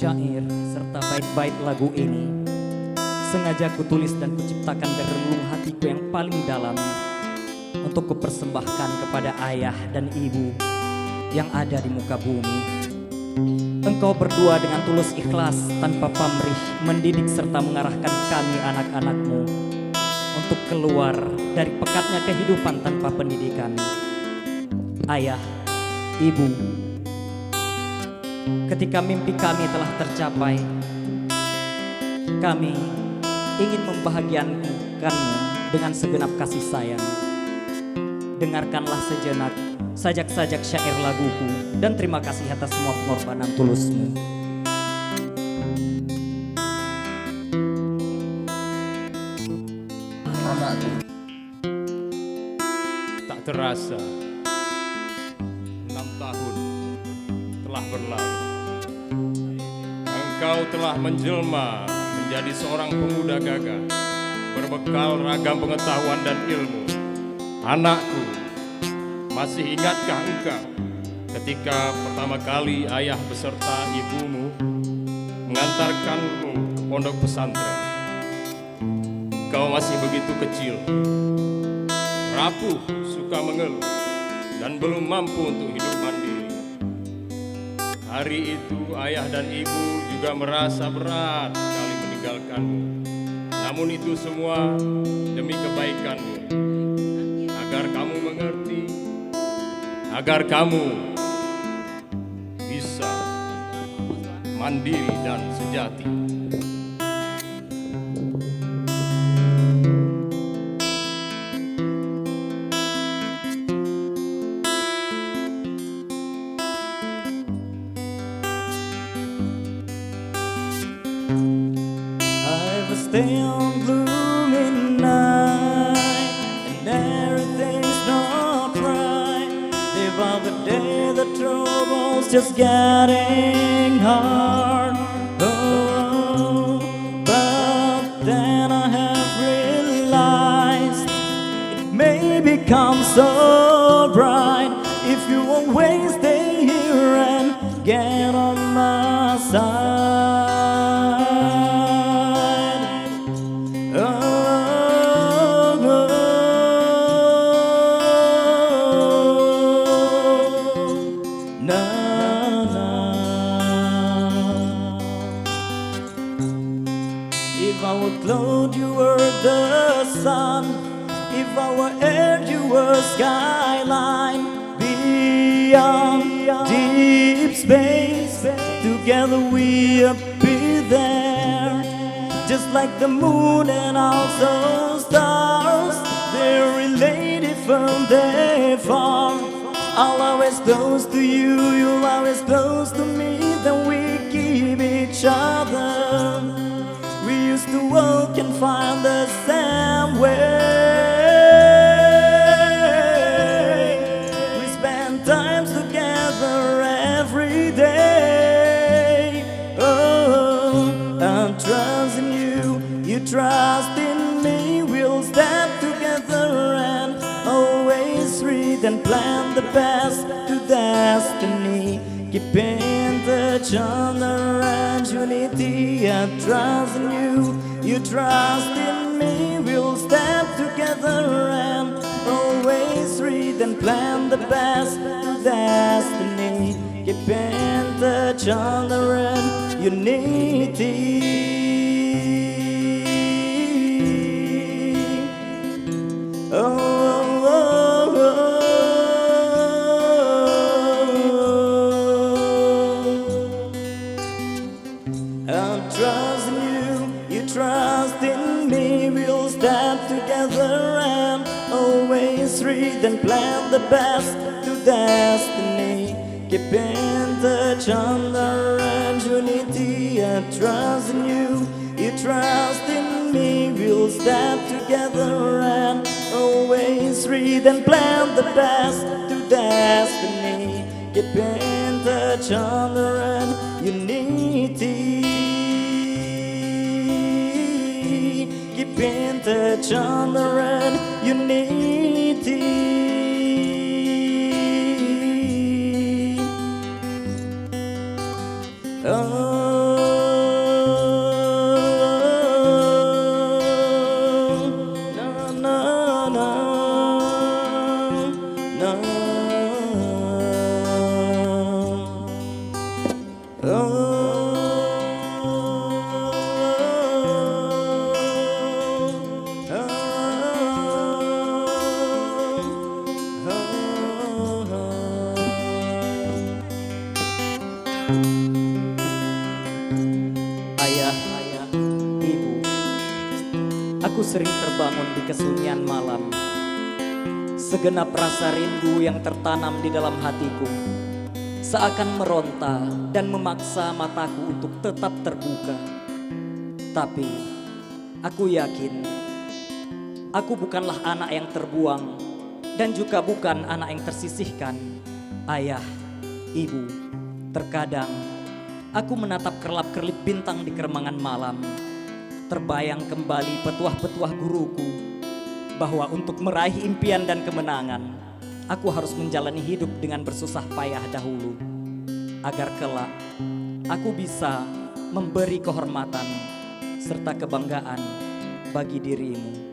Syair serta bait-bait lagu ini sengaja kutulis dan kuciptakan dari relung hatiku yang paling dalam untuk kupersembahkan kepada ayah dan ibu yang ada di muka bumi. Engkau berdua dengan tulus ikhlas tanpa pamrih mendidik serta mengarahkan kami anak-anakmu untuk keluar dari pekatnya kehidupan tanpa pendidikan. Ayah, ibu, ketika mimpi kami telah tercapai, kami ingin membahagiakanmu dengan segenap kasih sayang. Dengarkanlah sejenak sajak-sajak syair laguku dan terima kasih atas semua pengorbanan tulusmu. Tak terasa 6 tahun telah berlalu. Engkau telah menjelma menjadi seorang pemuda gagah, berbekal ragam pengetahuan dan ilmu. Anakku, masih ingatkah engkau ketika pertama kali ayah beserta ibumu mengantarkanmu ke pondok pesantren? Kau masih begitu kecil, rapuh, suka mengeluh, dan belum mampu untuk hidup mandiri. Hari itu ayah dan ibu juga merasa berat sekali meninggalkanmu. Namun itu semua demi kebaikanmu, agar kamu mengerti, agar kamu bisa mandiri dan sejati. Stay on gloomy night and everything's not right. Live out the day, the trouble's just getting hard. Oh, but then I have realized it may become so bright if you always stay here and get on my side. If I were cloud, you were the sun. If I were air, you were skyline. Beyond deep space, together we'll be there. Just like the moon and also stars, they're related from their far. I'll always close to you, you're always close to me. Then we keep each other. We used to walk and find the same way. We spend times together every day. Oh, I'm trusting you, you trust in me. We'll stand together and always read and plan the best to destiny. Keep in touch on the range unity. I trust in you, you trust in me. We'll stand together and always read and plan the best to destiny. Keep in touch on the range unity. I'm trusting you, you trust in me. We'll stand together and always read and plan the best to destiny. Keep in touch on the range unity. I trust in you, you trust in me. We'll stand together and always read and plan the best to destiny. Keep in touch on the range unity. Keep in touch on the red unity. Oh. Ayah, ibu, aku sering terbangun di kesunyian malam. Segenap rasa rindu yang tertanam di dalam hatiku seakan meronta dan memaksa mataku untuk tetap terbuka. Tapi aku yakin aku bukanlah anak yang terbuang dan juga bukan anak yang tersisihkan. Ayah, ibu, terkadang aku menatap kerlap-kerlip bintang di keremangan malam. Terbayang kembali petuah-petuah guruku bahwa untuk meraih impian dan kemenangan, aku harus menjalani hidup dengan bersusah payah dahulu, agar kelak aku bisa memberi kehormatan serta kebanggaan bagi dirimu.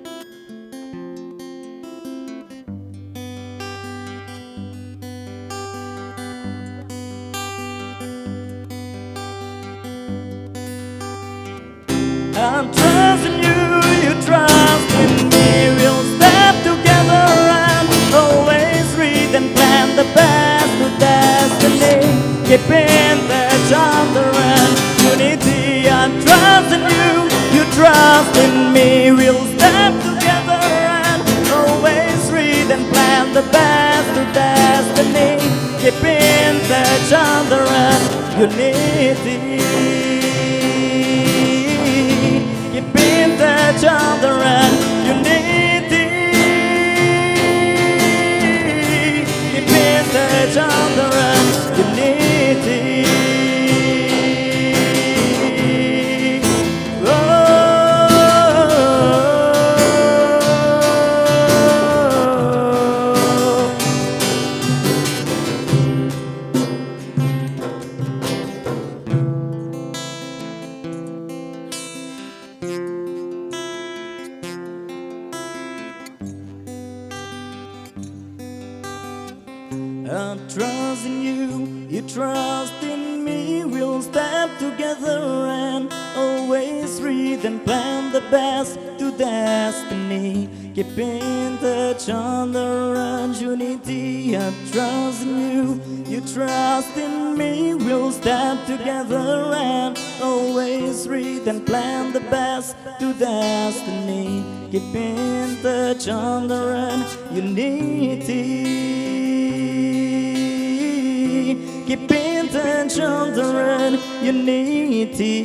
I'm trusting you, you trust in me. We'll step together and always read and plan the best to destiny. Keeping each other and unity. I'm trusting you, you trust in me. We'll step together and always read and plan the best to destiny. Keeping each other and unity. Keeping each other and unity. Keeping each other and unity. I trust in you, you trust in me. We'll step together and always read and plan the best to destiny. Keeping each other and unity. I trust in you, you trust in me. We'll step together and always read and plan the best to destiny. Keeping each other and unity. Keeping each other and unity.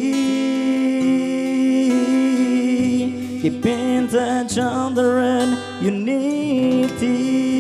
Keeping each other and unity.